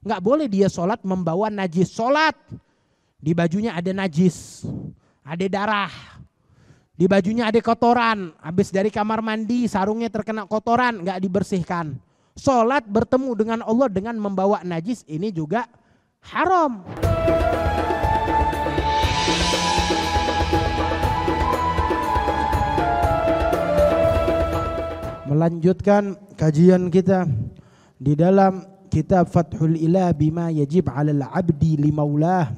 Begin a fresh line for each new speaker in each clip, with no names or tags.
Nggak boleh dia sholat membawa najis. Sholat di bajunya ada najis, ada darah, di bajunya ada kotoran. Habis dari kamar mandi sarungnya terkena kotoran, nggak dibersihkan. Sholat bertemu dengan Allah dengan membawa najis, ini juga haram. Melanjutkan kajian kita di dalam kitab Fathul Ilah bima yajib 'alal 'abdi li maulah,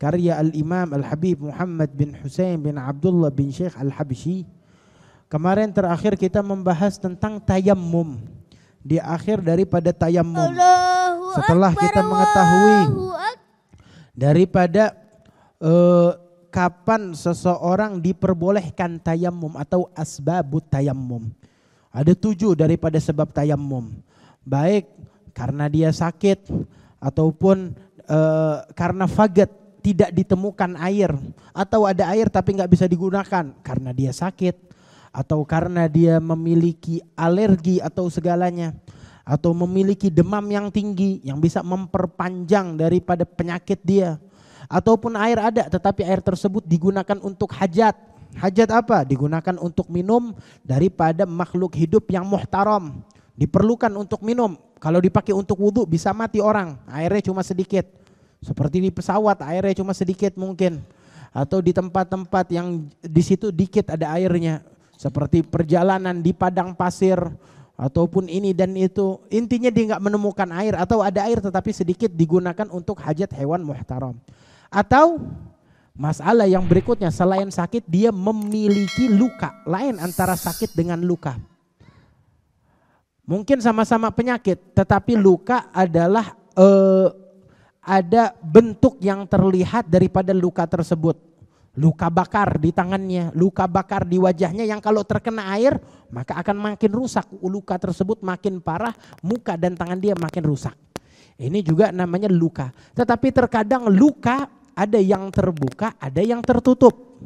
karya Al-Imam Al-Habib Muhammad bin Husain bin Abdullah bin Syekh Al-Habsyi. Kemarin terakhir kita membahas tentang tayammum. Di akhir daripada tayammum, setelah kita mengetahui daripada kapan seseorang diperbolehkan tayammum atau asbabut tayammum. Ada 7 daripada sebab tayammum. Baik karena dia sakit ataupun karena fagat tidak ditemukan air, atau ada air tapi nggak bisa digunakan karena dia sakit, atau karena dia memiliki alergi atau segalanya, atau memiliki demam yang tinggi yang bisa memperpanjang daripada penyakit dia, ataupun air ada tetapi air tersebut digunakan untuk hajat. Hajat apa? Digunakan untuk minum daripada makhluk hidup yang muhtaram, diperlukan untuk minum. Kalau dipakai untuk wudhu bisa mati orang, airnya cuma sedikit. Seperti di pesawat airnya cuma sedikit mungkin, atau di tempat-tempat yang di situ dikit ada airnya, seperti perjalanan di padang pasir ataupun ini dan itu. Intinya dia nggak menemukan air, atau ada air tetapi sedikit digunakan untuk hajat hewan muhtaram. Atau masalah yang berikutnya, selain sakit dia memiliki luka. Lain antara sakit dengan luka. Mungkin sama-sama penyakit, tetapi luka adalah ada bentuk yang terlihat daripada luka tersebut. Luka bakar di tangannya, luka bakar di wajahnya yang kalau terkena air maka akan makin rusak. Luka tersebut makin parah, muka dan tangan dia makin rusak. Ini juga namanya luka. Tetapi terkadang luka ada yang terbuka, ada yang tertutup.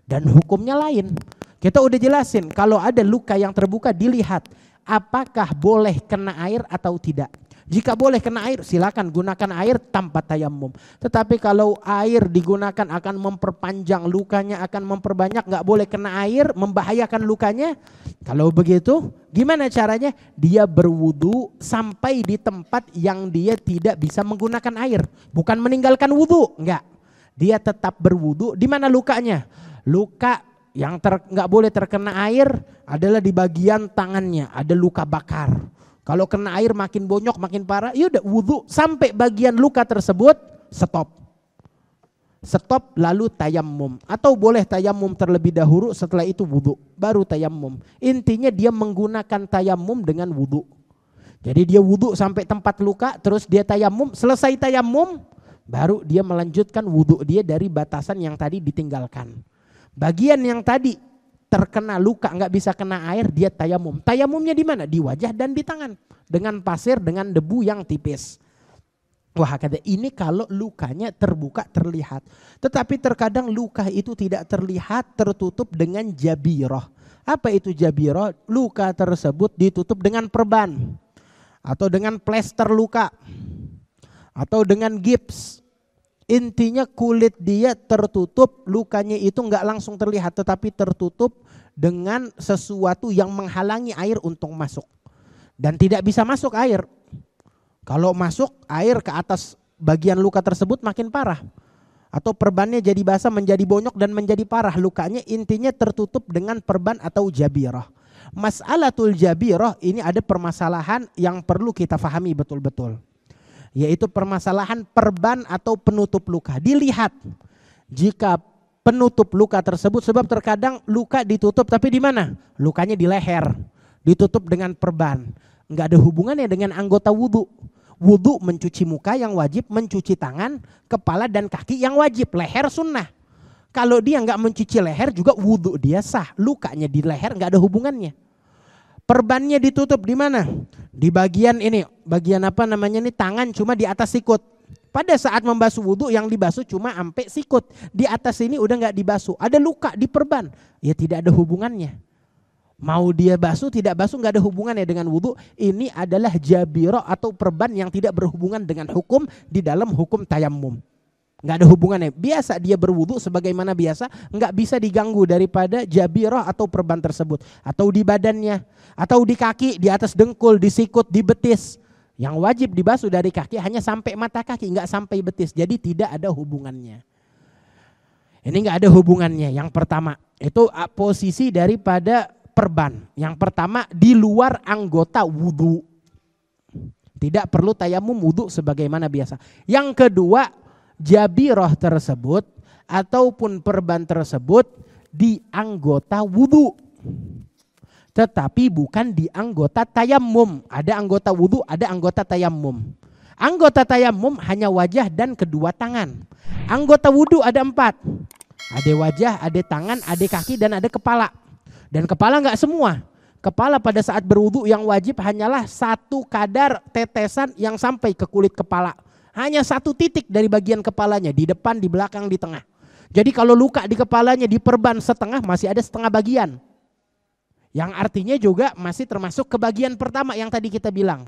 Dan hukumnya lain. Kita udah jelasin kalau ada luka yang terbuka dilihat apakah boleh kena air atau tidak. Jika boleh kena air silakan gunakan air tanpa tayammum. Tetapi kalau air digunakan akan memperpanjang lukanya, akan memperbanyak, nggak boleh kena air, membahayakan lukanya. Kalau begitu gimana caranya? Dia berwudu sampai di tempat yang dia tidak bisa menggunakan air. Bukan meninggalkan wudu, enggak. Dia tetap berwudu. Di mana lukanya? Luka yang nggak boleh terkena air adalah di bagian tangannya, ada luka bakar. Kalau kena air makin bonyok, makin parah, ya udah wudu sampai bagian luka tersebut stop. Stop lalu tayammum, atau boleh tayammum terlebih dahulu setelah itu wudu, baru tayammum. Intinya dia menggunakan tayammum dengan wudu. Jadi dia wudu sampai tempat luka, terus dia tayammum, selesai tayammum baru dia melanjutkan wudu dia dari batasan yang tadi ditinggalkan. Bagian yang tadi terkena luka nggak bisa kena air, dia tayamum. Tayamumnya di mana? Di wajah dan di tangan dengan pasir, dengan debu yang tipis. Wah, kata ini kalau lukanya terbuka terlihat. Tetapi terkadang luka itu tidak terlihat, tertutup dengan jabirah. Apa itu jabirah? Luka tersebut ditutup dengan perban atau dengan plester luka atau dengan gips. Intinya kulit dia tertutup, lukanya itu nggak langsung terlihat tetapi tertutup dengan sesuatu yang menghalangi air untuk masuk. Dan tidak bisa masuk air. Kalau masuk air ke atas bagian luka tersebut makin parah. Atau perbannya jadi basah, menjadi bonyok dan menjadi parah. Lukanya intinya tertutup dengan perban atau jabirah. Mas'alatul jabirah ini ada permasalahan yang perlu kita fahami betul-betul. Yaitu permasalahan perban atau penutup luka. Dilihat jika penutup luka tersebut, sebab terkadang luka ditutup tapi di mana? Lukanya di leher, ditutup dengan perban. Enggak ada hubungannya dengan anggota wudu. Wudu mencuci muka yang wajib, mencuci tangan, kepala dan kaki yang wajib, leher sunnah. Kalau dia enggak mencuci leher juga wudu dia sah. Lukanya di leher enggak ada hubungannya. Perbannya ditutup di mana? Di bagian ini, bagian apa namanya ini, tangan cuma di atas sikut. Pada saat membasuh wudu yang dibasuh cuma sampai sikut. Di atas ini udah nggak dibasuh. Ada luka di perban, ya tidak ada hubungannya. Mau dia basuh tidak basuh nggak ada hubungannya dengan wudhu. Ini adalah jabiro atau perban yang tidak berhubungan dengan hukum di dalam hukum tayammum. Nggak ada hubungannya. Biasa dia berwudhu sebagaimana biasa, nggak bisa diganggu daripada jabiro atau perban tersebut. Atau di badannya, atau di kaki, di atas dengkul, di sikut, di betis. Yang wajib dibasuh dari kaki hanya sampai mata kaki, nggak sampai betis. Jadi tidak ada hubungannya. Ini nggak ada hubungannya. Yang pertama itu posisi daripada perban. Yang pertama di luar anggota wudhu. Tidak perlu tayamum wudhu sebagaimana biasa. Yang kedua jabiroh tersebut ataupun perban tersebut di anggota wudhu. Tetapi bukan di anggota tayamum. Ada anggota wudhu, ada anggota tayamum. Anggota tayamum hanya wajah dan kedua tangan. Anggota wudhu ada 4. Ada wajah, ada tangan, ada kaki dan ada kepala. Dan kepala nggak semua. Kepala pada saat berwudu yang wajib hanyalah 1 kadar tetesan yang sampai ke kulit kepala. Hanya 1 titik dari bagian kepalanya, di depan, di belakang, di tengah. Jadi kalau luka di kepalanya diperban setengah, masih ada setengah bagian. Yang artinya juga masih termasuk ke bagian pertama yang tadi kita bilang.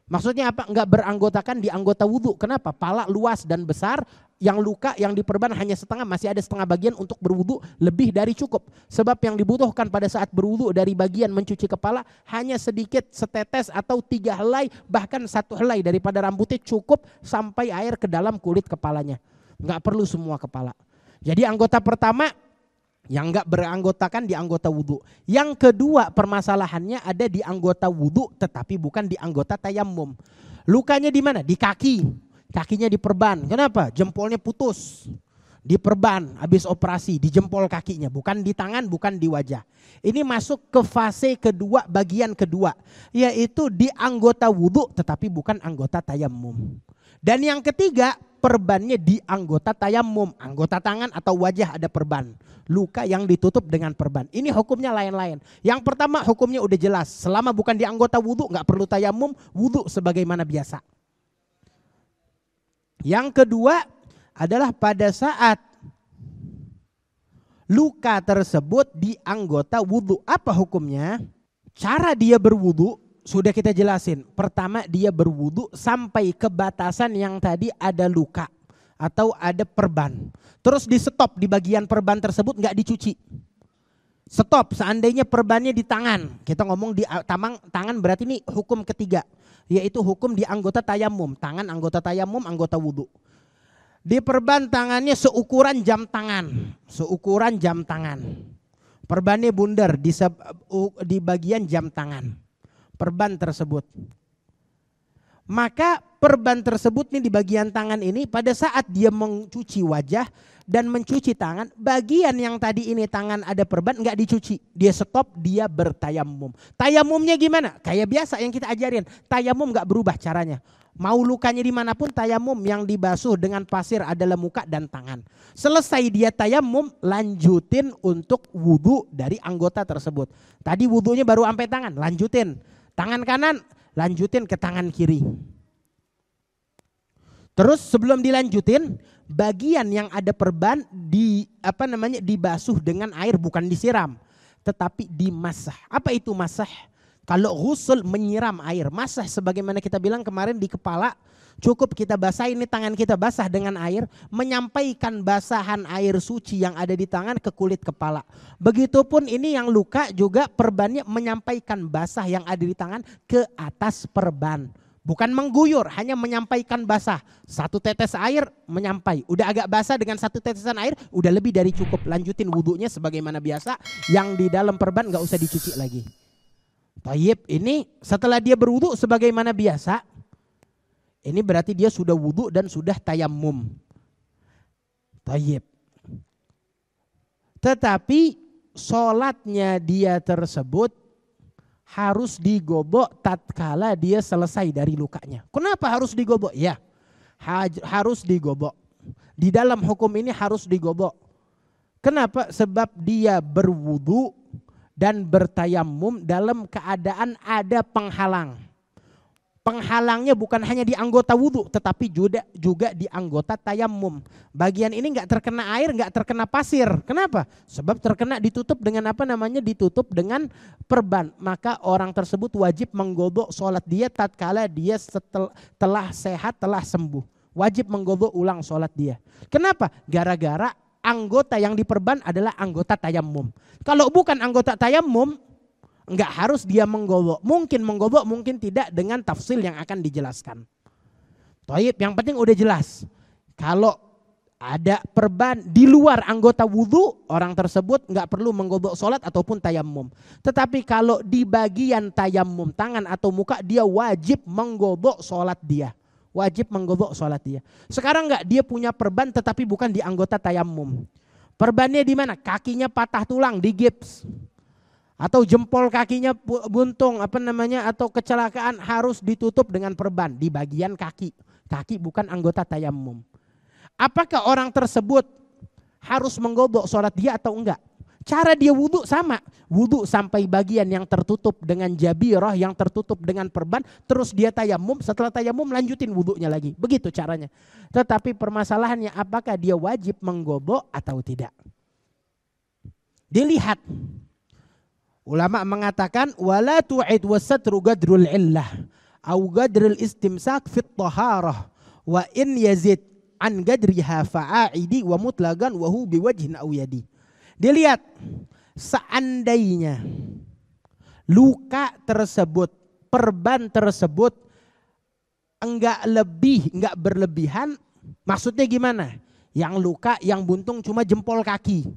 Maksudnya apa? Enggak beranggotakan di anggota wudu. Kenapa? Pala luas dan besar, yang luka yang diperban hanya setengah, masih ada setengah bagian untuk berwudu lebih dari cukup. Sebab yang dibutuhkan pada saat berwudu dari bagian mencuci kepala hanya sedikit, setetes atau 3 helai, bahkan 1 helai daripada rambutnya cukup sampai air ke dalam kulit kepalanya. Enggak perlu semua kepala. Jadi anggota pertama yang enggak beranggotakan di anggota wudhu. Yang kedua permasalahannya ada di anggota wudhu tetapi bukan di anggota tayammum. Lukanya di mana? Di kaki. Kakinya diperban. Kenapa? Jempolnya putus. Diperban habis operasi di jempol kakinya. Bukan di tangan, bukan di wajah. Ini masuk ke fase kedua, bagian kedua. Yaitu di anggota wudhu tetapi bukan anggota tayammum. Dan yang ketiga perbannya di anggota tayammum. Anggota tangan atau wajah ada perban. Luka yang ditutup dengan perban. Ini hukumnya lain-lain. Yang pertama hukumnya udah jelas. Selama bukan di anggota wudhu nggak perlu tayamum, wudhu sebagaimana biasa. Yang kedua adalah pada saat luka tersebut di anggota wudhu. Apa hukumnya? Cara dia berwudhu sudah kita jelasin. Pertama dia berwudhu sampai ke batasan yang tadi ada luka atau ada perban. Terus di stop di bagian perban tersebut nggak dicuci. Stop seandainya perbannya di tangan. Kita ngomong di tangan berarti ini hukum ketiga. Yaitu hukum di anggota tayamum. Tangan anggota tayamum, anggota wudhu. Di perban tangannya seukuran jam tangan. Seukuran jam tangan. Perbannya bundar di bagian jam tangan. Perban tersebut. Maka perban tersebut nih di bagian tangan ini pada saat dia mencuci wajah dan mencuci tangan, bagian yang tadi ini tangan ada perban nggak dicuci, dia stop, dia bertayamum. Tayamumnya gimana? Kayak biasa yang kita ajarin, tayamum nggak berubah caranya. Mau lukanya dimanapun tayamum, yang dibasuh dengan pasir adalah muka dan tangan. Selesai dia tayamum, lanjutin untuk wudhu dari anggota tersebut. Tadi wudhunya baru sampai tangan, lanjutin. Tangan kanan, lanjutin ke tangan kiri. Terus sebelum dilanjutin, bagian yang ada perban dibasuh dengan air, bukan disiram, tetapi dimasah. Apa itu masah? Kalau ghusl menyiram air, masah sebagaimana kita bilang kemarin di kepala, cukup kita basah ini tangan kita basah dengan air, menyampaikan basahan air suci yang ada di tangan ke kulit kepala. Begitupun ini yang luka juga perbannya menyampaikan basah yang ada di tangan ke atas perban. Bukan mengguyur, hanya menyampaikan basah. 1 tetes air menyampai. Udah agak basah dengan 1 tetesan air, udah lebih dari cukup. Lanjutin wudhunya sebagaimana biasa, yang di dalam perban gak usah dicuci lagi. Tayyib, ini setelah dia berwudhu sebagaimana biasa, ini berarti dia sudah wudhu dan sudah tayamum. Tayyib. Tetapi sholatnya dia tersebut harus digobok tatkala dia selesai dari lukanya. Kenapa harus digobok? Ya, harus digobok. Di dalam hukum ini harus digobok. Kenapa? Sebab dia berwudu dan bertayamum dalam keadaan ada penghalang. Penghalangnya bukan hanya di anggota wudhu, tetapi juga di anggota tayamum. Bagian ini nggak terkena air, nggak terkena pasir. Kenapa? Sebab terkena ditutup dengan ditutup dengan perban. Maka orang tersebut wajib menggodok sholat dia tatkala dia telah sehat, telah sembuh. Wajib menggodok ulang sholat dia. Kenapa? Gara-gara anggota yang diperban adalah anggota tayamum. Kalau bukan anggota tayamum, enggak harus dia menggodok. Mungkin menggodok, mungkin tidak, dengan tafsil yang akan dijelaskan. Toib, yang penting udah jelas. Kalau ada perban di luar anggota wudhu, orang tersebut enggak perlu menggodok sholat ataupun tayamum. Tetapi kalau di bagian tayamum, tangan atau muka, dia wajib menggodok sholat dia. Wajib menggodok sholat dia. Sekarang enggak, dia punya perban tetapi bukan di anggota tayamum. Perbannya di mana? Kakinya patah tulang, di gips. Atau jempol kakinya buntung atau kecelakaan, harus ditutup dengan perban di bagian kaki. Kaki bukan anggota tayamum. Apakah orang tersebut harus menggodok sholat dia atau enggak? Cara dia wudhu sama. Wudhu sampai bagian yang tertutup dengan jabirah, yang tertutup dengan perban, terus dia tayamum, setelah tayamum lanjutin wudhunya lagi. Begitu caranya. Tetapi permasalahannya apakah dia wajib menggodok atau tidak? Dilihat. Ulama mengatakan wala tu'id wasatru gadrul illah au gadrul istimsak fit taharah wa in yazid an gadriha fa'aidi wa mutlagan wa hu biwajhin aw yadi. Dilihat, seandainya luka tersebut, perban tersebut enggak berlebihan, maksudnya gimana? Yang luka yang buntung cuma jempol kaki.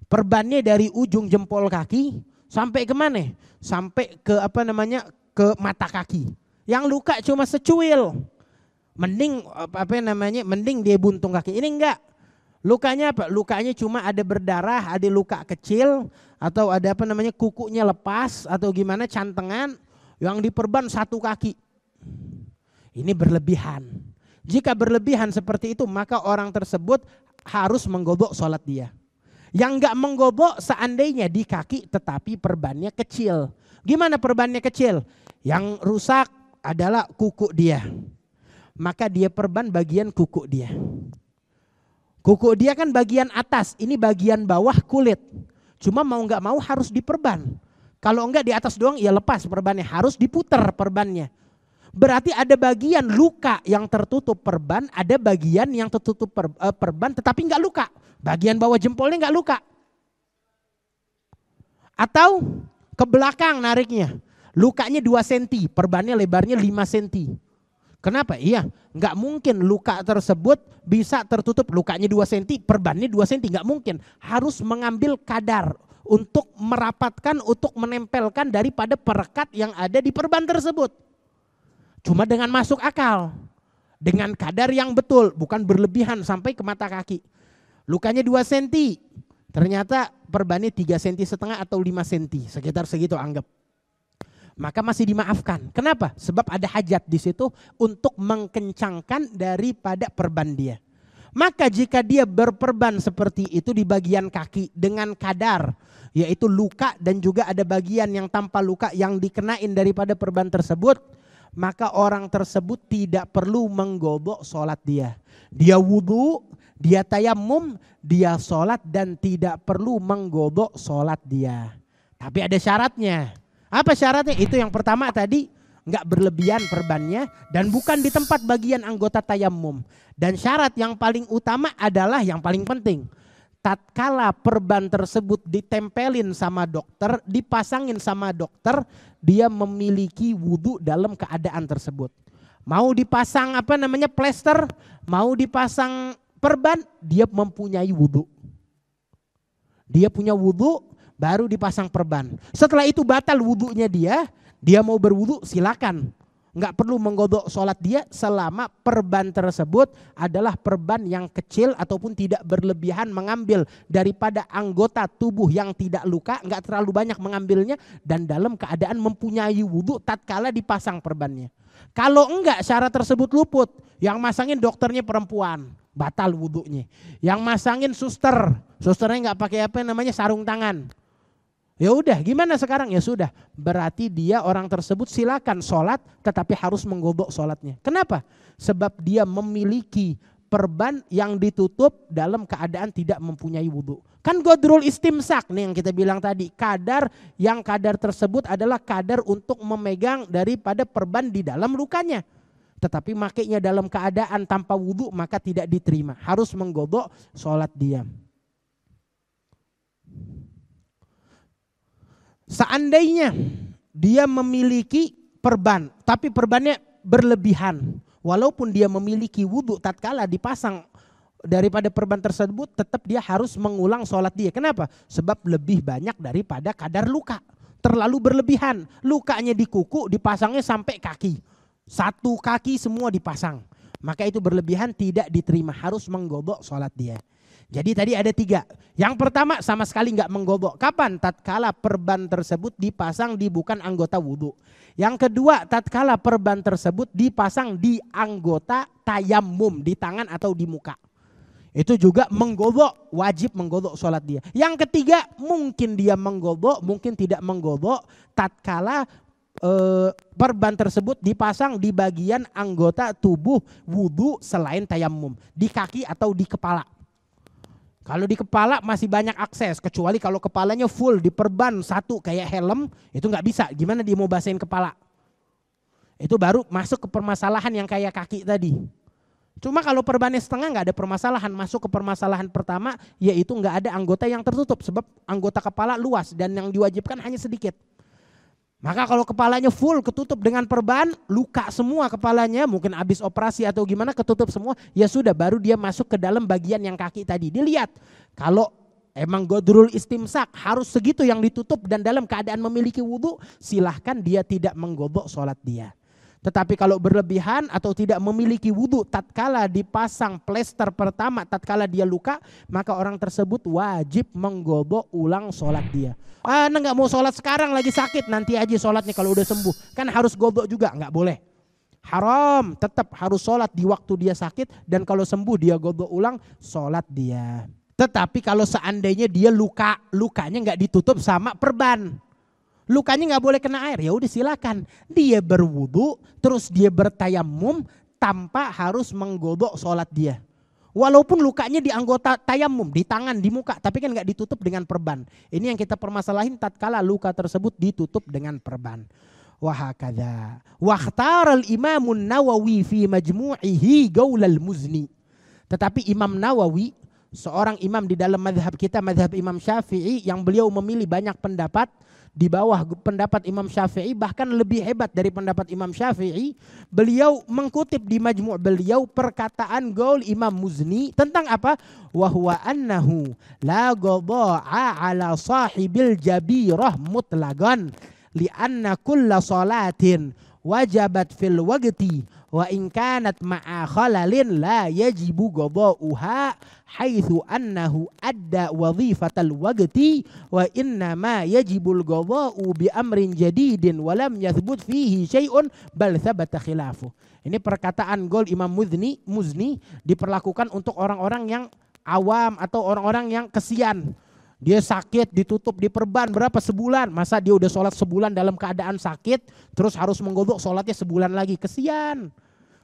Perbannya dari ujung jempol kaki sampai ke mana? Sampai ke ke mata kaki. Yang luka cuma secuil. Mending dia buntung kaki. Ini enggak. Lukanya apa? Lukanya cuma ada berdarah, ada luka kecil, atau ada kukunya lepas atau gimana, cantengan, yang diperban satu kaki. Ini berlebihan. Jika berlebihan seperti itu, maka orang tersebut harus menggodok sholat dia. Yang enggak menggodok seandainya di kaki tetapi perbannya kecil. Gimana perbannya kecil? Yang rusak adalah kuku dia. Maka dia perban bagian kuku dia. Kuku dia kan bagian atas, ini bagian bawah kulit. Cuma mau enggak mau harus diperban. Kalau enggak di atas doang ya lepas perbannya, harus diputar perbannya. Berarti ada bagian luka yang tertutup perban, ada bagian yang tertutup perban tetapi enggak luka. Bagian bawah jempolnya enggak luka. Atau ke belakang nariknya. Lukanya 2 cm, perbannya lebarnya 5 cm. Kenapa? Iya, enggak mungkin luka tersebut bisa tertutup, lukanya 2 cm, perbannya 2 cm, enggak mungkin. Harus mengambil kadar untuk merapatkan, untuk menempelkan daripada perekat yang ada di perban tersebut. Cuma dengan masuk akal. Dengan kadar yang betul, bukan berlebihan sampai ke mata kaki. Lukanya 2 cm, ternyata perbannya 3,5 cm atau 5 cm, sekitar segitu anggap. Maka masih dimaafkan. Kenapa? Sebab ada hajat di situ untuk mengkencangkan daripada perban dia. Maka jika dia berperban seperti itu di bagian kaki dengan kadar, yaitu luka dan juga ada bagian yang tanpa luka yang dikenain daripada perban tersebut, maka orang tersebut tidak perlu menggodok sholat dia. Dia wudhu, dia tayamum, dia sholat dan tidak perlu menggodok sholat dia. Tapi ada syaratnya. Apa syaratnya? Itu yang pertama tadi, enggak berlebihan perbannya dan bukan di tempat bagian anggota tayamum. Dan syarat yang paling utama adalah yang paling penting. Tatkala perban tersebut ditempelin sama dokter, dipasangin sama dokter, dia memiliki wudhu dalam keadaan tersebut. Mau dipasang plester, mau dipasang perban, dia mempunyai wudhu. Dia punya wudhu, baru dipasang perban. Setelah itu batal wudhunya dia mau berwudhu silakan. Enggak perlu menggodok sholat dia selama perban tersebut adalah perban yang kecil ataupun tidak berlebihan mengambil daripada anggota tubuh yang tidak luka, enggak terlalu banyak mengambilnya dan dalam keadaan mempunyai wudhu tatkala dipasang perbannya. Kalau enggak syarat tersebut luput, yang masangin dokternya perempuan, batal wudhunya. Yang masangin susternya enggak pakai sarung tangan. Ya udah, gimana sekarang? Ya sudah, berarti dia orang tersebut silakan sholat, tetapi harus menggodok sholatnya. Kenapa? Sebab dia memiliki perban yang ditutup dalam keadaan tidak mempunyai wudhu. Kan godrul istimsak nih yang kita bilang tadi. Kadar tersebut adalah kadar untuk memegang daripada perban di dalam lukanya. Tetapi makainya dalam keadaan tanpa wudhu maka tidak diterima. Harus menggodok sholat dia. Seandainya dia memiliki perban, tapi perbannya berlebihan. Walaupun dia memiliki wudhu tatkala dipasang daripada perban tersebut, tetap dia harus mengulang sholat dia. Kenapa? Sebab lebih banyak daripada kadar luka. Terlalu berlebihan. Lukanya di kuku dipasangnya sampai kaki. Satu kaki semua dipasang. Maka itu berlebihan, tidak diterima. Harus menggodok sholat dia. Jadi tadi ada 3. Yang pertama sama sekali nggak menggodok. Kapan? Tatkala perban tersebut dipasang di bukan anggota wudhu. Yang kedua, tatkala perban tersebut dipasang di anggota tayammum, di tangan atau di muka. Itu juga menggodok, wajib menggodok sholat dia. Yang ketiga, mungkin dia menggodok, mungkin tidak menggodok tatkala perban tersebut dipasang di bagian anggota tubuh wudhu selain tayammum, di kaki atau di kepala. Kalau di kepala masih banyak akses, kecuali kalau kepalanya full diperban satu kayak helm, itu nggak bisa. Gimana dia mau basahin kepala? Itu baru masuk ke permasalahan yang kayak kaki tadi. Cuma kalau perbannya setengah nggak ada permasalahan. Masuk ke permasalahan pertama, yaitu nggak ada anggota yang tertutup, sebab anggota kepala luas dan yang diwajibkan hanya sedikit. Maka kalau kepalanya full ketutup dengan perban, luka semua kepalanya, mungkin habis operasi atau gimana ketutup semua, ya sudah baru dia masuk ke dalam bagian yang kaki tadi. Dilihat kalau emang godrul istimsak harus segitu yang ditutup dan dalam keadaan memiliki wudhu, silahkan dia tidak menggodok sholat dia. Tetapi kalau berlebihan atau tidak memiliki wudhu tatkala dipasang plester pertama, tatkala dia luka, maka orang tersebut wajib menggodok ulang sholat dia. Nggak mau sholat sekarang lagi sakit, nanti aja sholatnya kalau udah sembuh. Kan harus godok juga, nggak boleh. Haram, tetap harus sholat di waktu dia sakit dan kalau sembuh dia godok ulang sholat dia. Tetapi kalau seandainya dia lukanya nggak ditutup sama perban. Lukanya nggak boleh kena air, ya udah silakan. Dia berwudu, terus dia bertayamum tanpa harus menggodok sholat dia. Walaupun lukanya di anggota tayamum, di tangan, di muka, tapi kan nggak ditutup dengan perban. Ini yang kita permasalahin tatkala luka tersebut ditutup dengan perban. Wahakadha. Wakhtaral Imamun Nawawi fi majmu'ihi gaulal muzni. Tetapi Imam Nawawi, seorang imam di dalam mazhab kita, mazhab Imam Syafi'i, yang beliau memilih banyak pendapat di bawah pendapat Imam Syafi'i, bahkan lebih hebat dari pendapat Imam Syafi'i. Beliau mengkutip di majmu' beliau perkataan gaul Imam Muzni tentang apa? Wa huwa annahu la qada'a ala sahibil jabirah mutlaqan li'anna kulla salatin wajabat fil waqti wa in kanat ma'a khalalin la yajibu qada'uha haitsu annahu adda wadhifatal waqti wa inna ma yajibul qada'u bi amrin jadidin wa lam yathbut fihi syai'un bal thabata khilafu. Ini perkataan gaul Imam Muzni diperlakukan untuk orang-orang yang awam atau orang-orang yang kesian. Dia sakit, ditutup, diperban berapa sebulan. Masa dia udah sholat sebulan dalam keadaan sakit, terus harus menggodok sholatnya sebulan lagi. Kesian.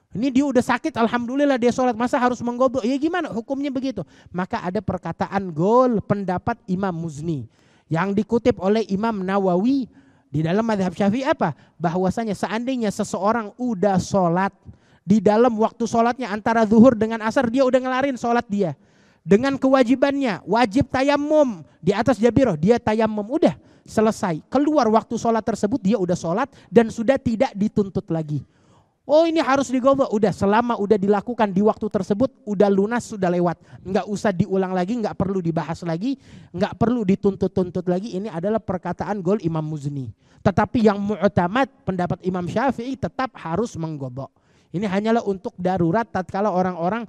Ini dia udah sakit, alhamdulillah dia sholat, masa harus menggodok? Ya gimana hukumnya begitu? Maka ada perkataan gaul pendapat Imam Muzni yang dikutip oleh Imam Nawawi di dalam mazhab Syafi'i apa? Bahwasanya seandainya seseorang udah sholat, di dalam waktu sholatnya antara zuhur dengan asar dia udah ngelarin sholat dia. Dengan kewajibannya, wajib tayamum di atas jabirah, dia tayamum, udah selesai. Keluar waktu sholat tersebut dia udah sholat dan sudah tidak dituntut lagi. Oh ini harus digodok, udah selama udah dilakukan di waktu tersebut, udah lunas, sudah lewat. Nggak usah diulang lagi, nggak perlu dibahas lagi, nggak perlu dituntut-tuntut lagi. Ini adalah perkataan gaul Imam Muzni. Tetapi yang mu'tamad pendapat Imam Syafi'i tetap harus menggodok. Ini hanyalah untuk darurat tatkala orang-orang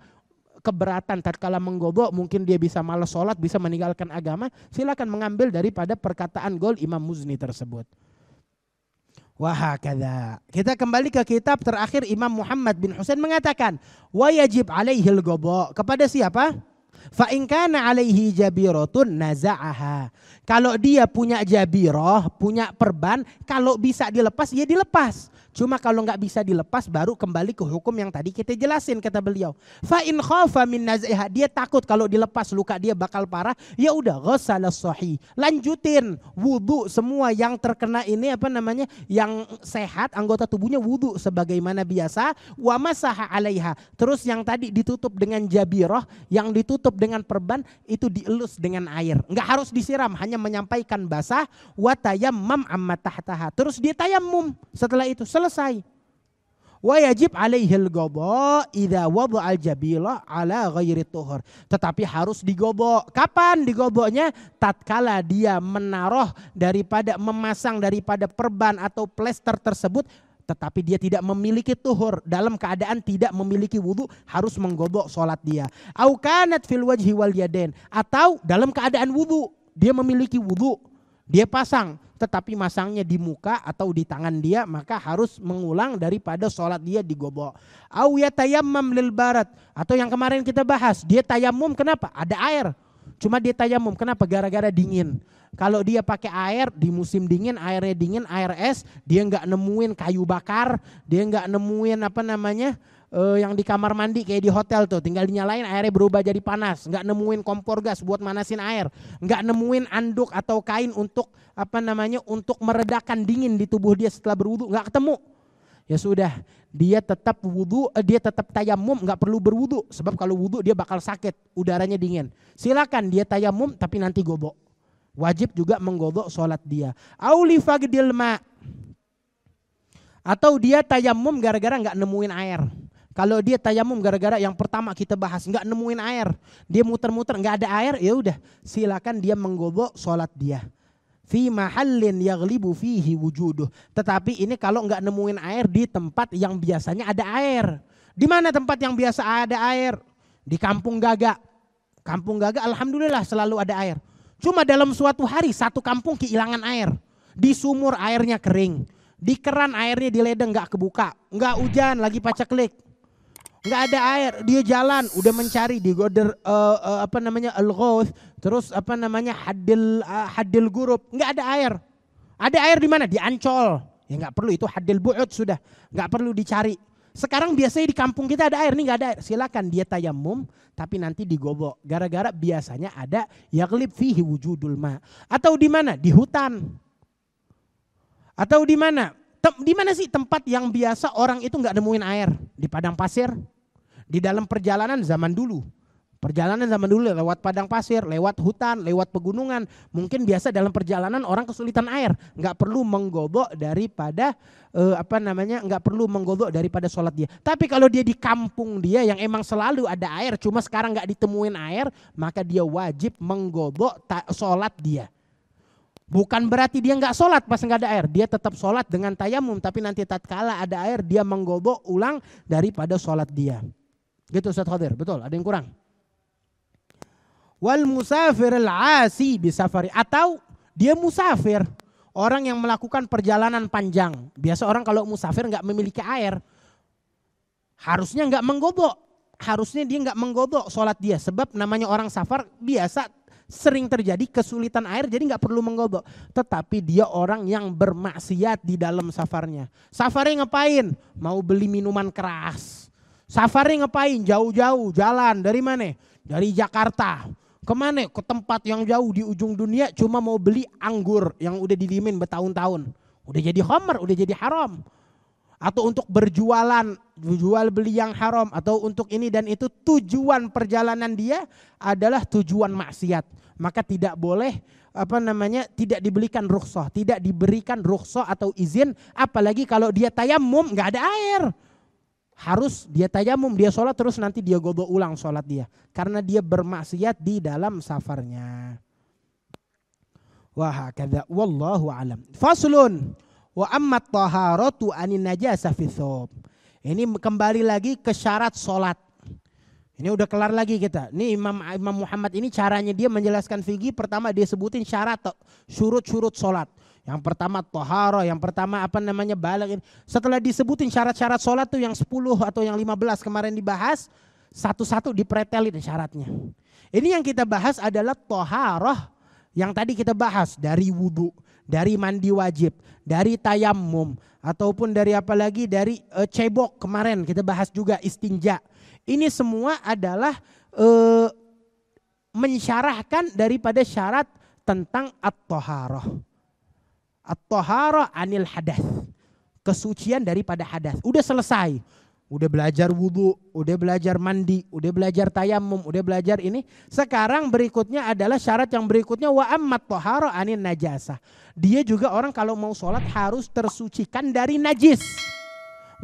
keberatan, tatkala menggodok mungkin dia bisa malas sholat, bisa meninggalkan agama, silakan mengambil daripada perkataan gaul Imam Muzni tersebut. Wahakadha. Kita kembali ke kitab terakhir Imam Muhammad bin Husain mengatakan wa yajib alaihil qada. Kepada siapa? Fa in kana alaihi jabiratun naza'aha. Kalau dia punya jabiroh, punya perban, kalau bisa dilepas ya dilepas. Cuma kalau nggak bisa dilepas baru kembali ke hukum yang tadi kita jelasin kata beliau. Fa in khafa min naz'iha, dia takut kalau dilepas luka dia bakal parah, ya udah ghassala sahih. Lanjutin wudu semua yang terkena ini yang sehat anggota tubuhnya wudu sebagaimana biasa, wa masaha 'alaiha. Terus yang tadi ditutup dengan jabiroh, yang ditutup dengan perban itu dielus dengan air. Enggak harus disiram, hanya menyampaikan basah wa tayammam amma tahtaha. Terus dia tayammum setelah itu selesai. Wa yajib alaihil ghadha idza wada'al jabila ala ghairi tuhur. Tetapi harus digobo. Kapan digoboknya? Tatkala dia menaruh memasang daripada perban atau plester tersebut tetapi dia tidak memiliki tuhur, dalam keadaan tidak memiliki wudu, harus menggobok sholat dia. Au kanat fil wajhi wal yadain, atau dalam keadaan wudu, dia memiliki wudu, dia pasang, tetapi masangnya di muka atau di tangan dia, maka harus mengulang daripada sholat dia digobok. Au yatayammam lil barat, atau yang kemarin kita bahas, dia tayamum kenapa? Ada air, cuma dia tayamum kenapa? Gara-gara dingin. Kalau dia pakai air di musim dingin, airnya dingin, air es, dia nggak nemuin kayu bakar, dia nggak nemuin yang di kamar mandi kayak di hotel tuh, tinggal dinyalain airnya berubah jadi panas, nggak nemuin kompor gas buat manasin air, nggak nemuin anduk atau kain untuk untuk meredakan dingin di tubuh dia setelah berwudu, nggak ketemu. Ya sudah, dia tetap wudu, dia tetap tayamum, nggak perlu berwudu, sebab kalau wudu dia bakal sakit, udaranya dingin. Silakan dia tayamum tapi nanti gobok. Wajib juga menggodok sholat dia. Auli fagdil ma, atau dia tayamum gara-gara nggak nemuin air. Kalau dia tayamum gara-gara yang pertama kita bahas nggak nemuin air, dia muter-muter nggak ada air, ya udah silakan dia menggodok sholat dia. Fi mahallin yaghlibu fihi wujuduh. Tetapi ini kalau nggak nemuin air di tempat yang biasanya ada air. Di mana tempat yang biasa ada air? Di Kampung Gaga. Kampung Gaga alhamdulillah selalu ada air. Cuma dalam suatu hari satu kampung kehilangan air. Di sumur airnya kering. Di keran airnya diledeng gak kebuka. Gak hujan lagi paceklik. Gak ada air. Dia jalan udah mencari di goder al-ghauth. Terus hadil gurub. Gak ada air. Ada air di mana? Di Ancol. Ya gak perlu, itu hadil bu'ud sudah. Gak perlu dicari. Sekarang biasanya di kampung kita ada air, nih gak ada air. Silakan dia tayamum tapi nanti digobok. Gara-gara biasanya ada yaghlib fihi wujudul ma. Atau di mana? Di hutan. Atau di mana? Di mana sih tempat yang biasa orang itu nggak nemuin air? Di padang pasir. Di dalam perjalanan zaman dulu. Perjalanan zaman dulu lewat padang pasir, lewat hutan, lewat pegunungan. Mungkin biasa dalam perjalanan orang kesulitan air. Nggak perlu menggobok daripada nggak perlu menggodok daripada sholat dia. Tapi kalau dia di kampung dia yang emang selalu ada air, cuma sekarang nggak ditemuin air, maka dia wajib menggodok sholat dia. Bukan berarti dia nggak sholat pas nggak ada air, dia tetap sholat dengan tayamum, tapi nanti tatkala ada air dia menggodok ulang daripada sholat dia. Gitu Ustaz Khadir, betul? Ada yang kurang? Wal musafir al-asi bisafari, atau dia musafir, orang yang melakukan perjalanan panjang. Biasa orang kalau musafir nggak memiliki air, harusnya nggak menggodok, harusnya dia nggak menggodok sholat dia, sebab namanya orang safar biasa sering terjadi kesulitan air, jadi nggak perlu menggodok. Tetapi dia orang yang bermaksiat di dalam safarnya. Safarnya ngapain? Mau beli minuman keras. Safarnya ngapain? Jauh-jauh jalan dari mana? Dari Jakarta. Kemana? Ke tempat yang jauh di ujung dunia, cuma mau beli anggur yang udah didiemin bertahun-tahun. Udah jadi khamr, udah jadi haram. Atau untuk berjualan, jual beli yang haram, atau untuk ini dan itu, tujuan perjalanan dia adalah tujuan maksiat. Maka tidak boleh tidak diberikan rukhsah, tidak diberikan rukhsah atau izin, apalagi kalau dia tayamum nggak ada air. Harus dia tayamum, dia sholat terus nanti dia godok ulang sholat dia. Karena dia bermaksiat di dalam safarnya. Wahakadha wallahu alam. Faslun wa ammat taharatu anin najasa fi thawb. Ini kembali lagi ke syarat sholat. Ini udah kelar lagi kita. Ini Imam Muhammad ini caranya dia menjelaskan fikih. Pertama dia sebutin syarat, syurut-syurut sholat. Yang pertama taharah, yang pertama baligh. Setelah disebutin syarat-syarat sholat tuh yang 10 atau yang 15 kemarin dibahas, satu-satu dipretelin syaratnya. Ini yang kita bahas adalah taharah Yang tadi kita bahas dari wudhu, dari mandi wajib, dari tayammum, ataupun dari apa lagi, dari cebok kemarin kita bahas juga istinja. Ini semua adalah mensyarahkan daripada syarat tentang at-taharah. At-taharah anil hadas. Kesucian daripada hadas. Udah selesai. Udah belajar wudhu, udah belajar mandi, udah belajar tayammum, udah belajar ini. Sekarang berikutnya adalah syarat yang berikutnya wa ammat taharah anin najasah. Dia juga orang kalau mau sholat harus tersucikan dari najis.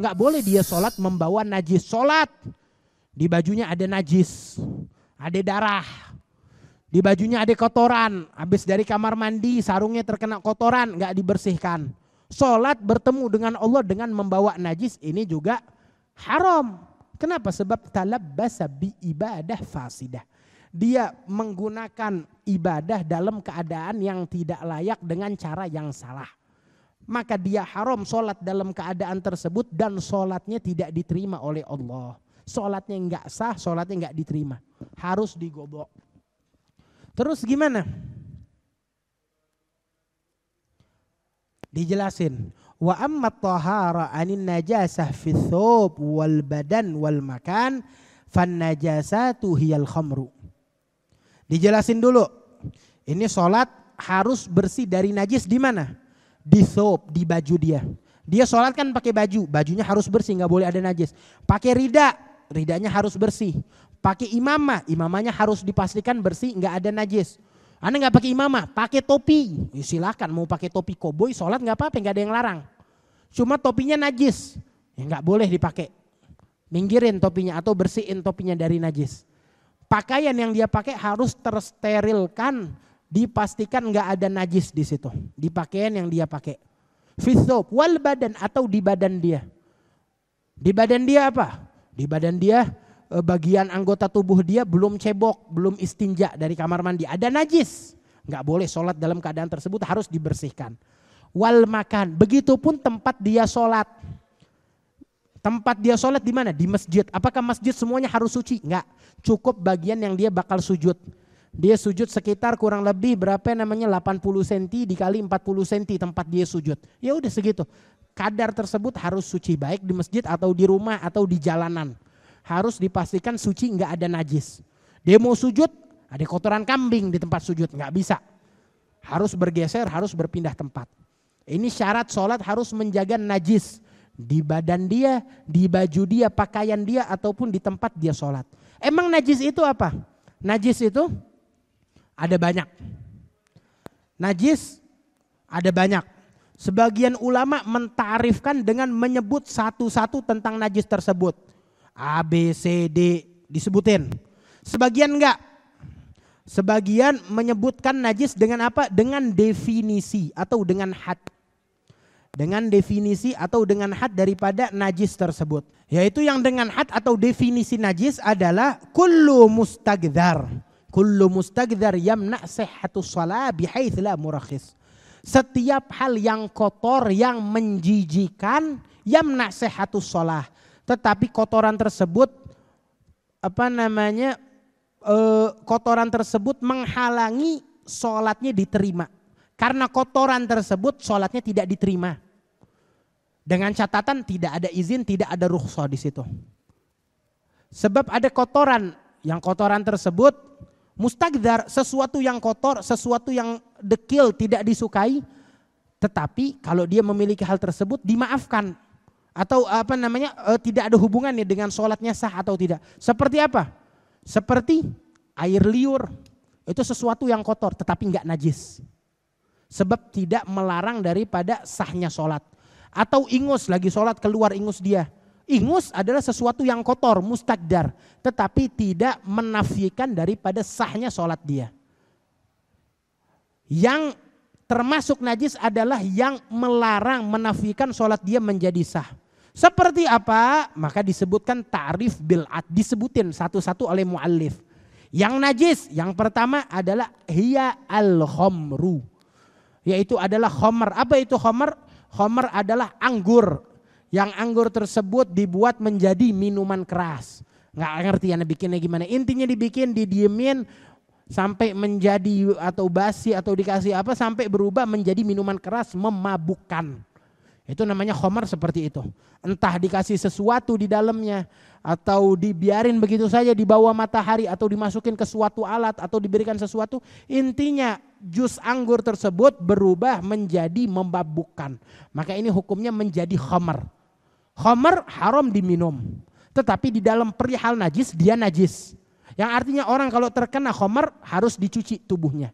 Nggak boleh dia sholat membawa najis. Sholat di bajunya ada najis, ada darah. Di bajunya ada kotoran. Habis dari kamar mandi sarungnya terkena kotoran, nggak dibersihkan. Sholat bertemu dengan Allah dengan membawa najis ini juga haram. Kenapa? Sebab talabbasa bi ibadah fasidah. Dia menggunakan ibadah dalam keadaan yang tidak layak dengan cara yang salah. Maka dia haram sholat dalam keadaan tersebut dan sholatnya tidak diterima oleh Allah. Sholatnya enggak sah, sholatnya enggak diterima. Harus digobok. Terus gimana? Dijelasin. Wa amma tahara anin najasah fi thawb wal badan wal makan fan najasatu hiyal khamru. Dijelasin dulu. Ini sholat harus bersih dari najis di mana? Di thawb, di baju dia. Dia sholat kan pakai baju, bajunya harus bersih, nggak boleh ada najis. Pakai rida, ridanya harus bersih. Pakai imamah, imamahnya harus dipastikan bersih, nggak ada najis. Anda nggak pakai imamah, pakai topi, ya silakan mau pakai topi koboi sholat nggak apa-apa, nggak ada yang larang. Cuma topinya najis, ya nggak boleh dipakai. Minggirin topinya atau bersihin topinya dari najis. Pakaian yang dia pakai harus tersterilkan, dipastikan nggak ada najis di situ. Di pakaian yang dia pakai. Fithob wal badan atau di badan dia. Di badan dia apa? Di badan dia bagian anggota tubuh dia belum cebok, belum istinja dari kamar mandi. Ada najis. Nggak boleh sholat dalam keadaan tersebut, harus dibersihkan. Wal makan. Begitupun tempat dia sholat. Tempat dia sholat di mana? Di masjid. Apakah masjid semuanya harus suci? Enggak. Cukup bagian yang dia bakal sujud. Dia sujud sekitar kurang lebih berapa namanya 80 cm dikali 40 cm tempat dia sujud. Ya udah segitu. Kadar tersebut harus suci baik di masjid atau di rumah atau di jalanan. Harus dipastikan suci, enggak ada najis. Dia mau sujud, ada kotoran kambing di tempat sujud, enggak bisa. Harus bergeser, harus berpindah tempat. Ini syarat sholat harus menjaga najis. Di badan dia, di baju dia, pakaian dia, ataupun di tempat dia sholat. Emang najis itu apa? Najis itu ada banyak. Najis ada banyak. Sebagian ulama mentarifkan dengan menyebut satu-satu tentang najis tersebut. A, B, C, D disebutin. Sebagian enggak. Sebagian menyebutkan najis dengan apa? Dengan definisi atau dengan had. Dengan definisi atau dengan had daripada najis tersebut. Yaitu yang dengan had atau definisi najis adalah kullu mustagdhar. Kullu mustagdhar yamna' sihhatus shalah bihaits la murakhis. Setiap hal yang kotor, yang menjijikan, yamna' sihhatus shalah. Tetapi kotoran tersebut kotoran tersebut menghalangi sholatnya diterima. Karena kotoran tersebut sholatnya tidak diterima. Dengan catatan tidak ada izin, tidak ada rukhsah di situ. Sebab ada kotoran, yang kotoran tersebut mustagdhar, sesuatu yang kotor, sesuatu yang dekil, tidak disukai. Tetapi kalau dia memiliki hal tersebut dimaafkan. Atau tidak ada hubungannya dengan sholatnya sah atau tidak. Seperti apa? Seperti air liur. Itu sesuatu yang kotor tetapi enggak najis. Sebab tidak melarang daripada sahnya sholat. Atau ingus, lagi sholat keluar ingus dia. Ingus adalah sesuatu yang kotor, mustagdar. Tetapi tidak menafikan daripada sahnya sholat dia. Yang termasuk najis adalah yang melarang, menafikan sholat dia menjadi sah. Seperti apa? Maka disebutkan ta'rif bil'ad. Disebutin satu-satu oleh muallif. Yang najis, yang pertama adalah hiya al-khamru. Yaitu adalah khamar. Apa itu khamar? Khamar adalah anggur. Yang anggur tersebut dibuat menjadi minuman keras. Nggak ngerti ya bikinnya gimana. Intinya dibikin, didiemin. sampai menjadi atau basi atau dikasih apa sampai berubah menjadi minuman keras memabukkan. Itu namanya khamar seperti itu. Entah dikasih sesuatu di dalamnya atau dibiarin begitu saja di bawah matahari atau dimasukin ke suatu alat atau diberikan sesuatu. Intinya jus anggur tersebut berubah menjadi memabukkan. Maka ini hukumnya menjadi khamar. Khamar haram diminum. Tetapi di dalam perihal najis dia najis. Yang artinya orang kalau terkena khamar harus dicuci tubuhnya.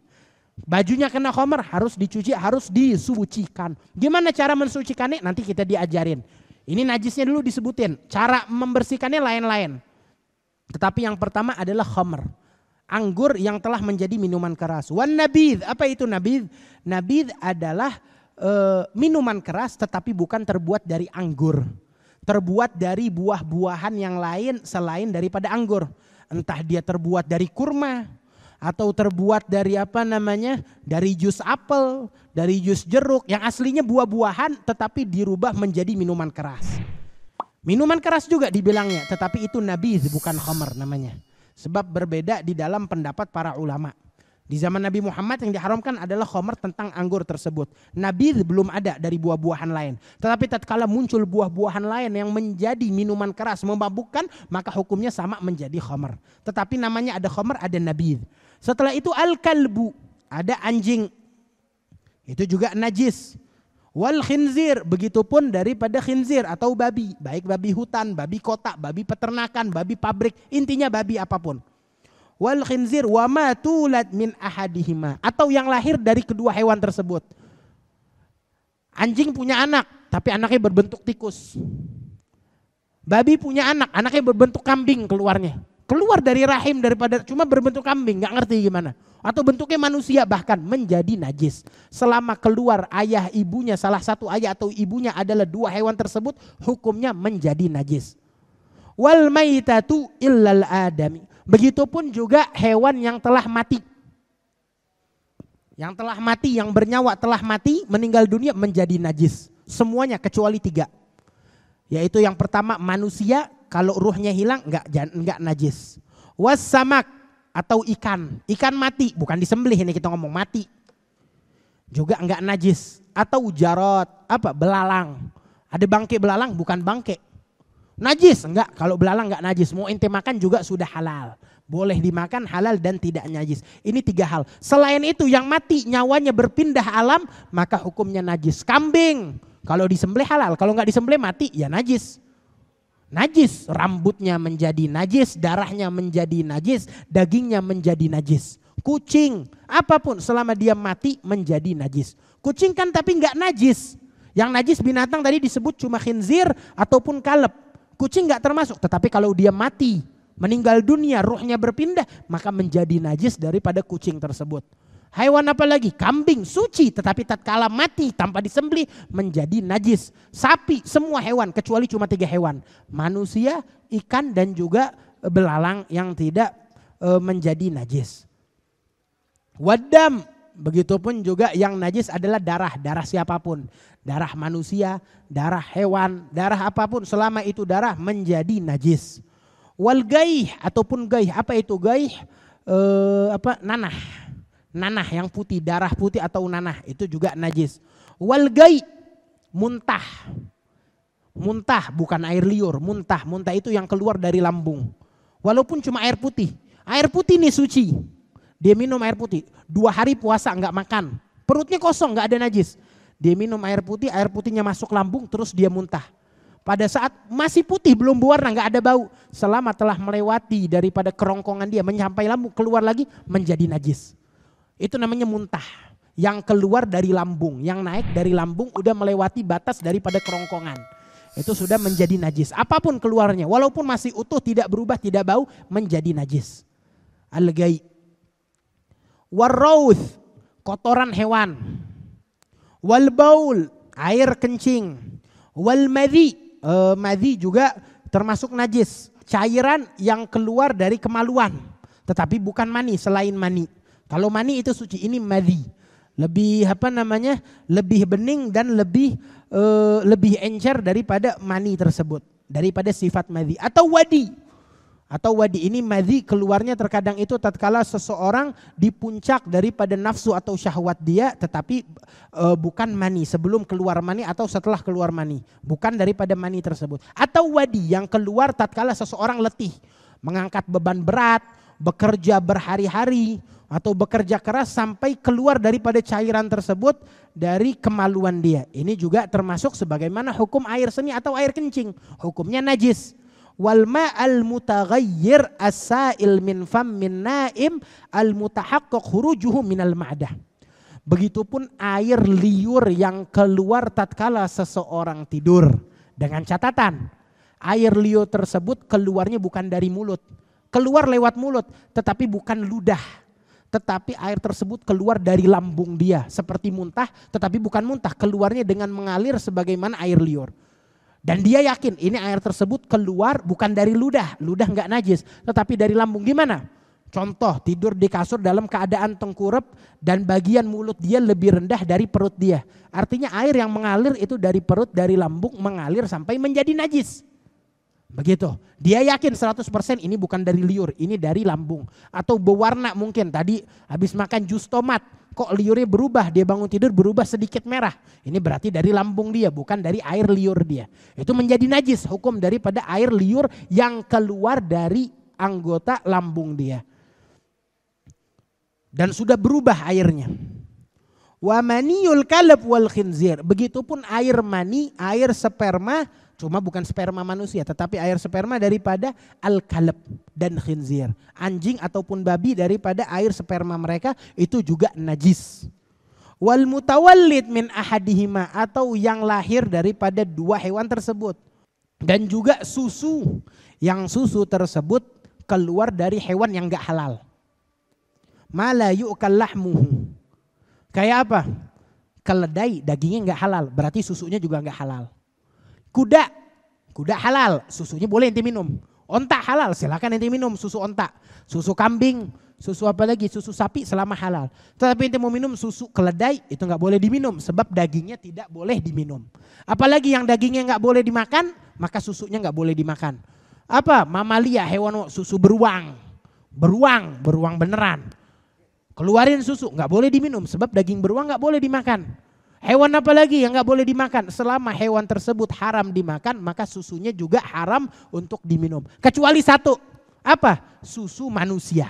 Bajunya kena khamar harus dicuci, harus disucikan. Gimana cara mensucikannya? Nanti kita diajarin. Ini najisnya dulu disebutin. Cara membersihkannya lain-lain. Tetapi yang pertama adalah khamar. Anggur yang telah menjadi minuman keras. Wan nabidh. Apa itu nabidh? Nabidh adalah minuman keras tetapi bukan terbuat dari anggur. Terbuat dari buah-buahan yang lain selain daripada anggur. Entah dia terbuat dari kurma atau terbuat dari dari jus apel, dari jus jeruk yang aslinya buah-buahan tetapi dirubah menjadi minuman keras. Minuman keras juga dibilangnya, tetapi itu nabidh bukan khamar namanya. Sebab berbeda di dalam pendapat para ulama. Di zaman Nabi Muhammad yang diharamkan adalah khamar tentang anggur tersebut. Nabidh belum ada dari buah-buahan lain. Tetapi tatkala muncul buah-buahan lain yang menjadi minuman keras memabukkan, maka hukumnya sama menjadi khamar. Tetapi namanya ada khamar, ada nabidh. Setelah itu al-kalbu, ada anjing. Itu juga najis. Wal khinzir, begitupun daripada khinzir atau babi. Baik babi hutan, babi kota, babi peternakan, babi pabrik, intinya babi apapun. Wal khinzir wa ma tulad min ahadihima, atau yang lahir dari kedua hewan tersebut. Anjing punya anak tapi anaknya berbentuk tikus. Babi punya anak, anaknya berbentuk kambing keluarnya. Keluar dari rahim daripada cuma berbentuk kambing, nggak ngerti gimana. Atau bentuknya manusia bahkan menjadi najis. Selama keluar ayah ibunya, salah satu ayah atau ibunya adalah dua hewan tersebut, hukumnya menjadi najis. Wal maitatu illal adami. Begitupun juga hewan yang telah mati. Yang telah mati, yang bernyawa telah mati, meninggal dunia menjadi najis. Semuanya kecuali 3. Yaitu yang pertama manusia, kalau ruhnya hilang enggak najis. Wassamak atau ikan. Ikan mati, bukan disembelih ini kita ngomong, mati. Juga enggak najis. Atau jarot, belalang. Ada bangke belalang, bukan bangke. Najis? Enggak, kalau belalang enggak najis. Mau ente makan juga sudah halal. Boleh dimakan, halal dan tidak najis. Ini 3 hal. Selain itu yang mati nyawanya berpindah alam, maka hukumnya najis. Kambing, kalau disembelih halal. Kalau enggak disembelih mati, ya najis. Najis, rambutnya menjadi najis, darahnya menjadi najis, dagingnya menjadi najis. Kucing, apapun selama dia mati menjadi najis. Kucing kan tapi enggak najis. Yang najis binatang tadi disebut cuma khinzir ataupun kaleb. Kucing enggak termasuk, tetapi kalau dia mati, meninggal dunia, ruhnya berpindah, maka menjadi najis daripada kucing tersebut. Hewan apa lagi? Kambing, suci, tetapi tatkala mati tanpa disembelih menjadi najis. Sapi, semua hewan kecuali cuma 3 hewan. Manusia, ikan dan juga belalang yang tidak menjadi najis. Wadam, begitupun juga yang najis adalah darah siapapun. Darah manusia, darah hewan, darah apapun selama itu darah menjadi najis. Wal gaih ataupun gaih, apa itu gaih? Nanah. Nanah yang putih, darah putih atau nanah itu juga najis. Wal gaih, muntah. Muntah bukan air liur, muntah. Muntah itu yang keluar dari lambung. Walaupun cuma air putih. Air putih ini suci. Dia minum air putih. 2 hari puasa enggak makan. Perutnya kosong, enggak ada najis. Dia minum air putihnya masuk lambung terus dia muntah. Pada saat masih putih belum berwarna, enggak ada bau. Selama telah melewati daripada kerongkongan dia menyampai lambung, keluar lagi menjadi najis. Itu namanya muntah. Yang keluar dari lambung, yang naik dari lambung udah melewati batas daripada kerongkongan. Itu sudah menjadi najis. Apapun keluarnya, walaupun masih utuh, tidak berubah, tidak bau, menjadi najis. Al-gai. Warrauth, kotoran hewan. Wal baul, air kencing. Wal madhi, madhi juga termasuk najis. Cairan yang keluar dari kemaluan, tetapi bukan mani, selain mani. Kalau mani itu suci, ini madhi. Lebih lebih bening dan lebih encer daripada mani tersebut, daripada sifat madhi. Atau wadi. Atau wadi ini madhi keluarnya terkadang itu tatkala seseorang di puncak daripada nafsu atau syahwat dia, tetapi bukan mani, sebelum keluar mani atau setelah keluar mani, bukan daripada mani tersebut. Atau wadi yang keluar tatkala seseorang letih, mengangkat beban berat, bekerja berhari-hari atau bekerja keras sampai keluar daripada cairan tersebut dari kemaluan dia. Ini juga termasuk sebagaimana hukum air seni atau air kencing, hukumnya najis. Wal ma'al mutaghayyir as-sa'il min fammin na'im al-mutahaqqiq khurujuhu minal ma'dah. Begitupun air liur yang keluar tatkala seseorang tidur, dengan catatan air liur tersebut keluarnya bukan dari mulut, keluar lewat mulut tetapi bukan ludah, tetapi air tersebut keluar dari lambung dia seperti muntah, tetapi bukan muntah, keluarnya dengan mengalir sebagaimana air liur. Dan dia yakin ini air tersebut keluar bukan dari ludah enggak najis, tetapi dari lambung. Gimana? Contoh, tidur di kasur dalam keadaan tengkurap dan bagian mulut dia lebih rendah dari perut dia. Artinya air yang mengalir itu dari perut, dari lambung mengalir sampai menjadi najis. Begitu. Dia yakin 100% ini bukan dari liur, ini dari lambung. Atau berwarna mungkin, tadi habis makan jus tomat, kok liurnya berubah, dia bangun tidur berubah sedikit merah. Ini berarti dari lambung dia, bukan dari air liur dia. Itu menjadi najis, hukum daripada air liur yang keluar dari anggota lambung dia. Dan sudah berubah airnya. Wa maniyul kalb wal khinzir. Begitupun air mani, air sperma, cuma bukan sperma manusia, tetapi air sperma daripada al-kalb dan khinzir. Anjing ataupun babi daripada air sperma mereka itu juga najis. Wal mutawallid min ahadihima, atau yang lahir daripada dua hewan tersebut. Dan juga susu, yang susu tersebut keluar dari hewan yang enggak halal. Ma la yu'kal lahmuhu. Kayak apa? Keledai dagingnya enggak halal, berarti susunya juga enggak halal. Kuda halal, susunya boleh ente minum. Onta halal, silakan ente minum susu onta. Susu kambing, susu apa lagi, susu sapi selama halal. Tetapi ente mau minum susu keledai, itu enggak boleh diminum sebab dagingnya tidak boleh diminum. Apalagi yang dagingnya enggak boleh dimakan, maka susunya enggak boleh dimakan. Apa? Mamalia, hewan susu beruang beneran. Keluarin susu, enggak boleh diminum sebab daging beruang enggak boleh dimakan. Hewan apa lagi yang enggak boleh dimakan? Selama hewan tersebut haram dimakan, maka susunya juga haram untuk diminum. Kecuali satu, apa? Susu manusia.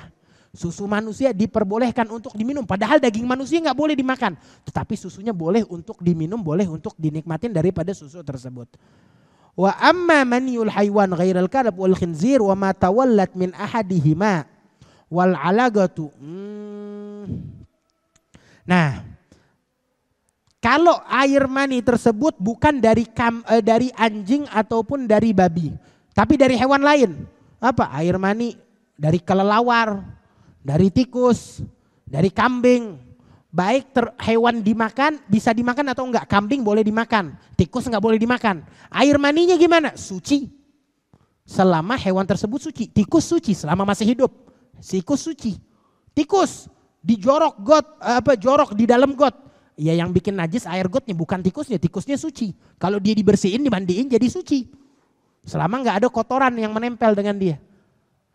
Susu manusia diperbolehkan untuk diminum, padahal daging manusia enggak boleh dimakan. Tetapi susunya boleh untuk diminum, boleh untuk dinikmatin daripada susu tersebut. Wa amma maniyul haywan ghairal kalb wal khinzir wa ma tawallat min ahadihima wal alagatu. Nah, kalau air mani tersebut bukan dari anjing ataupun dari babi, tapi dari hewan lain. Apa? Air mani dari kelelawar, dari tikus, dari kambing. Baik hewan dimakan, bisa dimakan atau enggak. Kambing boleh dimakan, tikus enggak boleh dimakan. Air maninya gimana? Suci. Selama hewan tersebut suci. Tikus suci selama masih hidup. Tikus suci. Tikus dijorok jorok di dalam got. Ya yang bikin najis air gotnya bukan tikusnya, tikusnya suci. Kalau dia dibersihin, dimandiin jadi suci. Selama enggak ada kotoran yang menempel dengan dia.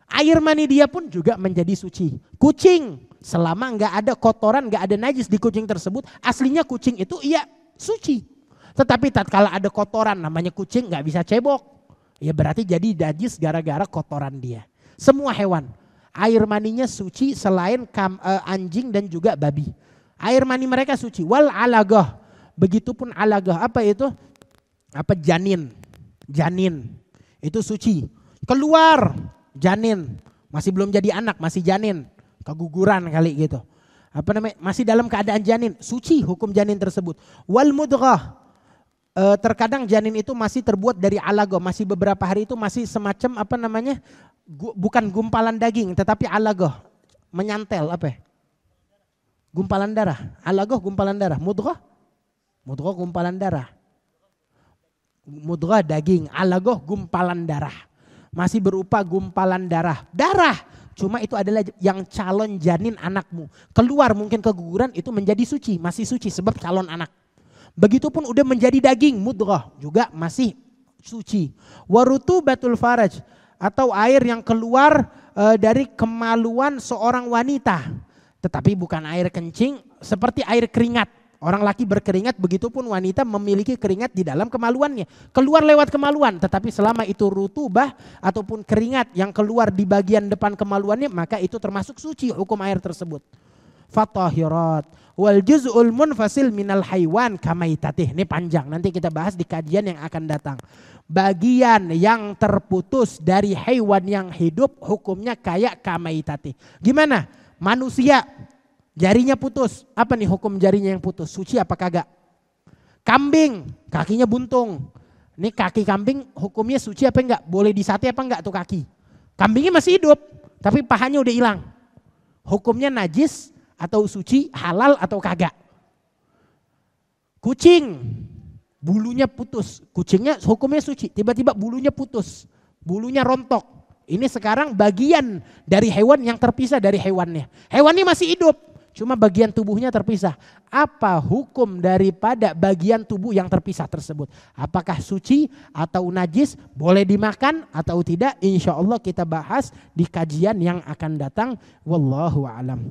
Air mani dia pun juga menjadi suci. Kucing, selama enggak ada kotoran, enggak ada najis di kucing tersebut, aslinya kucing itu iya suci. Tetapi tatkala ada kotoran, namanya kucing enggak bisa cebok. Ya berarti jadi najis gara-gara kotoran dia. Semua hewan, air maninya suci selain anjing dan juga babi. Air mani mereka suci. Wal alagah. Begitupun alagah. Apa itu? Apa janin. Janin. Itu suci. Keluar janin. Masih belum jadi anak, masih janin. Keguguran kali gitu. Apa namanya? Masih dalam keadaan janin. Suci hukum janin tersebut. Wal mudghah. Terkadang janin itu masih terbuat dari alagah. Masih beberapa hari itu masih semacam apa namanya? Bukan gumpalan daging tetapi alagah. Menyantel apa ya? Gumpalan darah, alagah gumpalan darah, mudghah gumpalan darah, mudghah daging, alagah gumpalan darah, masih berupa gumpalan darah, cuma itu adalah yang calon janin anakmu, keluar mungkin keguguran itu menjadi suci, masih suci sebab calon anak. Begitupun udah menjadi daging, mudghah juga masih suci. Warutubatul faraj, atau air yang keluar dari kemaluan seorang wanita. Tetapi bukan air kencing seperti air keringat. Orang laki berkeringat, begitupun wanita memiliki keringat di dalam kemaluannya. Keluar lewat kemaluan, tetapi selama itu rutubah ataupun keringat yang keluar di bagian depan kemaluannya, maka itu termasuk suci hukum air tersebut. Fatahirat wal juz'ul munfasil minal haywan kamaitatih. Ini panjang, nanti kita bahas di kajian yang akan datang. Bagian yang terputus dari hewan yang hidup hukumnya kayak kamaitatih. Gimana? Manusia jarinya putus. Apa nih hukum jarinya yang putus? Suci apa kagak? Kambing, kakinya buntung. Ini kaki kambing hukumnya suci apa enggak? Boleh disate apa enggak tuh kaki? Kambingnya masih hidup, tapi pahanya udah hilang. Hukumnya najis atau suci, halal atau kagak? Kucing, bulunya putus. Kucingnya hukumnya suci, tiba-tiba bulunya putus. Bulunya rontok. Ini sekarang bagian dari hewan yang terpisah dari hewannya. Hewannya masih hidup, cuma bagian tubuhnya terpisah. Apa hukum daripada bagian tubuh yang terpisah tersebut? Apakah suci atau najis? Boleh dimakan atau tidak? Insya Allah kita bahas di kajian yang akan datang. Wallahu a'lam.